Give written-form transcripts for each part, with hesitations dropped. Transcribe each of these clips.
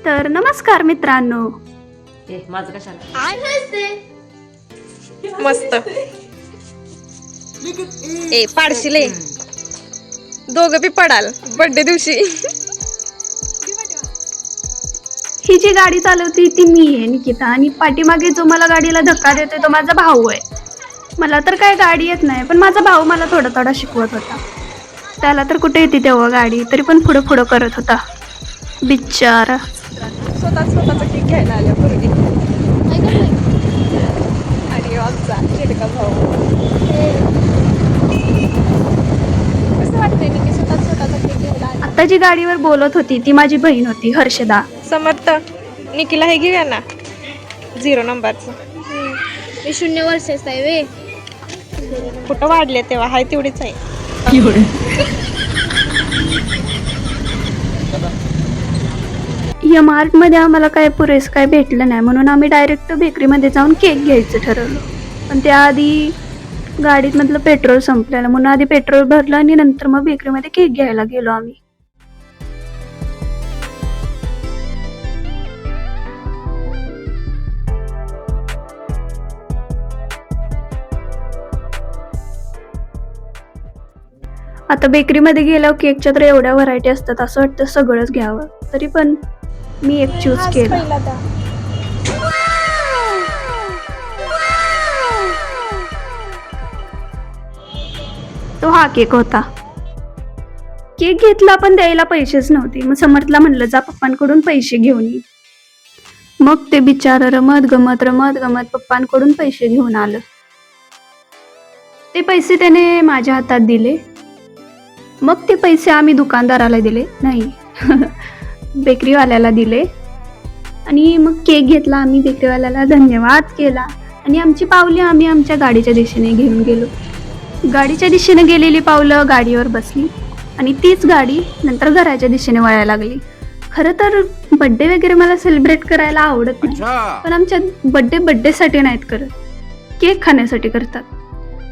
तर नमस्कार मित्रांनो. माझं कशाला मस्त ए पाडशिले दोघं बी पडाल बर्थडे दिवशी. ही जी गाडी चालवती ती मी आहे निकिता, आणि पाठीमागे जो मला गाडीला धक्का देतोय तो माझा भाऊ आहे. मला तर काय गाडी येत नाही, पण माझा भाऊ मला थोडा थोडा शिकवत होता. त्याला तर कुठे येते तेव्हा गाडी, तरी पण पुढं पुढं करत होता बिचारा. स्वतःचा केक घ्यायला आल्या पूर्वी आणि आमचा चिडका भाऊ. कसं वाटतंय की स्वतःचा केक घ्यायला आल्या. आता जी गाडीवर बोलत होती ती माझी बहीण होती हर्षदा. समर्थ निकीला हे घेऊया ना 0 नंबरचं. मी 0 वर्षाचा आहे वे. कुठं वाढले तेव्हा हाय तेवढीच आहे. या मार्टमध्ये आम्हाला काय पुरेसं काय भेटलं नाही, म्हणून आम्ही डायरेक्ट बेकरीमध्ये जाऊन केक घ्यायचं ठरवलं. पण त्याआधी गाडीत मधलं पेट्रोल संपलेलं, म्हणून आधी पेट्रोल भरलं आणि नंतर मग बेकरीमध्ये केक घ्यायला गेलो आम्ही. आता बेकरीमध्ये गेल्यावर केकच्या तर एवढ्या व्हरायटी असतात, असं वाटतं सगळंच घ्यावं. तरी पण मी एक चूज केला. तो हा केक होता. केक घेतला पण द्यायला पैसेच नव्हते. मग समर्थला म्हणलं जा पप्पांकडून पैसे घेऊन ये. मग ते बिचार रमत गमत पप्पांकडून पैसे घेऊन आलं. ते पैसे त्याने माझ्या हातात दिले. मग ते पैसे आम्ही दुकानदाराला दिले, नाही बेकरीवाल्याला दिले. आणि मग केक घेतला आम्ही, बेकरीवाल्याला धन्यवाद केला आणि आमची पावले आम्ही आमच्या गाडीच्या दिशेने घेऊन गेलो. गाडीच्या दिशेने गेलेली पावलं गाडीवर बसली आणि तीच गाडी नंतर घराच्या दिशेने वळायला लागली. खरं तर बड्डे वगैरे मला सेलिब्रेट करायला आवडत नाही, पण आमच्या बड्डेसाठी नाहीत करत, केक खाण्यासाठी करतात.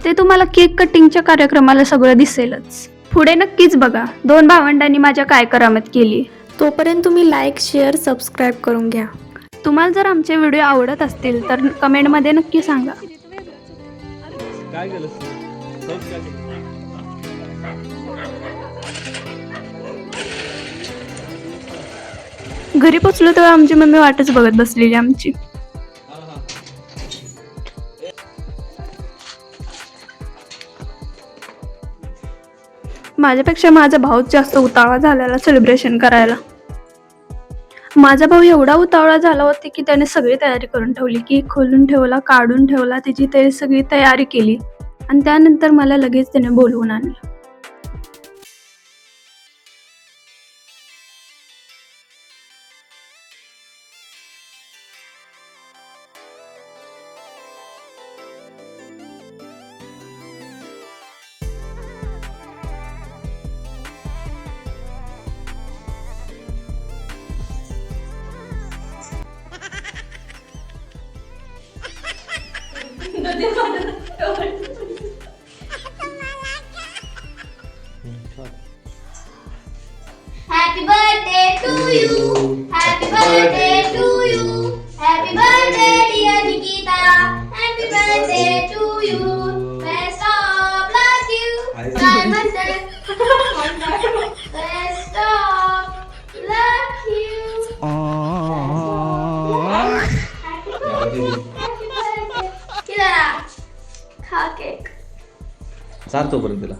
ते तुम्हाला केक कटिंगच्या कार्यक्रमाला सगळं दिसेलच. पुढे नक्कीच बघा 2 भावंडांनी माझ्या काय करामत केली. तोपर्यंत तुम्ही लाईक शेअर सबस्क्राईब करून घ्या. तुम्हाला जर आमचे व्हिडिओ आवडत असतील तर कमेंटमध्ये नक्की सांगा. घरी पोचलो तेव्हा आमची मम्मी वाटच बघत बसलेली आमची. माझ्यापेक्षा माझा भाऊच जास्त उतावळा झालेला सेलिब्रेशन करायला. माझा भाऊ एवढा उतावळा झाला होता की त्याने सगळी तयारी करून ठेवली. केक खोलून ठेवला, काढून ठेवला, त्याची ते सगळी तयारी केली आणि त्यानंतर मला लगेच त्याने बोलवून आणलं. Happy birthday to you. Happy birthday to you. Happy birthday dear Nikita. Happy birthday to you. Best of luck you. Best of luck you. Happy birthday. Kila. खा केक. चालतो पर्यंत तिला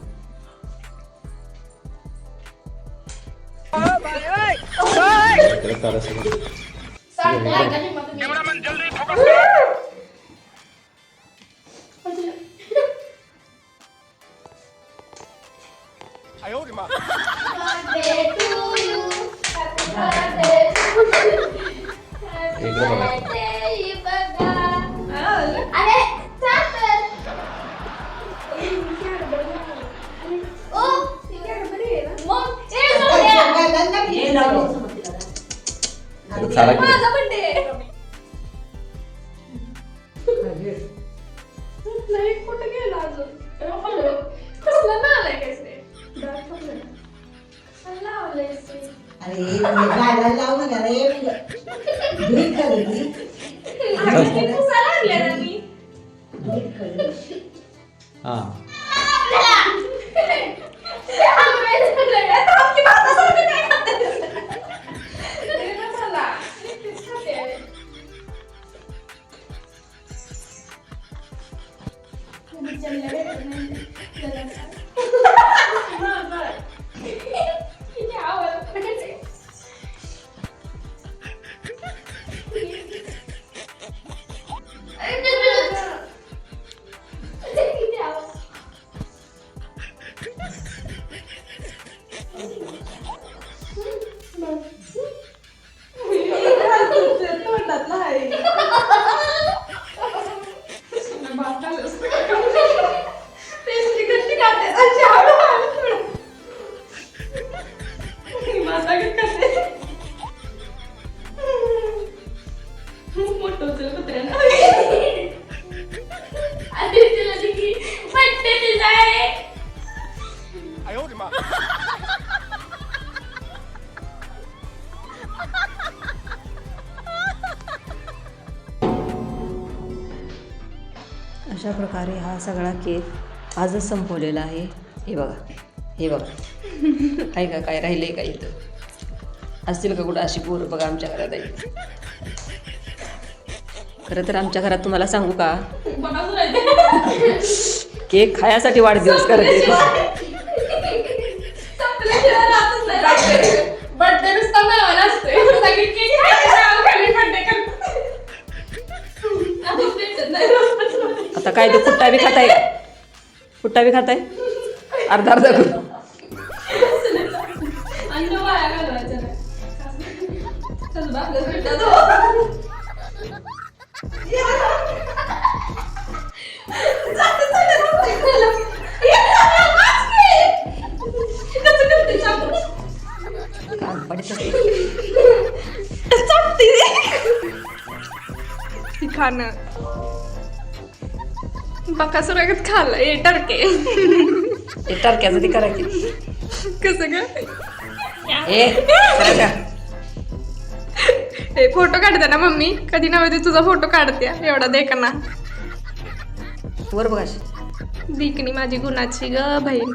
हा अशा प्रकारे हा सगळा केक आजच संपवलेला आहे. हे बघा, हे बघा, आहे का काय राहिले का इथं? असतील का कुठं अशी पोरं? बघा आमच्या घरात आहे. खरं तर आमच्या घरात तुम्हाला सांगू का, केक खायासाठी वाढदिवस करते. बर्थडे नुसता मिळवायला असतोय. सगळी केक खाली बर्थडे आता काय ते कुट्टा बी खाताय, कुट्टा बी खाताय अर्धा अर्धा करून. अन्न वाया घालवायचं नाही. चल बाबा भेटतो. खाणं बकासुरागत खाल्लं हे टरके. हे टरक्याचं ते करा की. कसं ग? हे करा का? हे फोटो काढते ना मम्मी, कधी नव्हे तुझा फोटो काढते एवढा देखना. वर बघा दिकणी माझी गुणाची ग बहीण.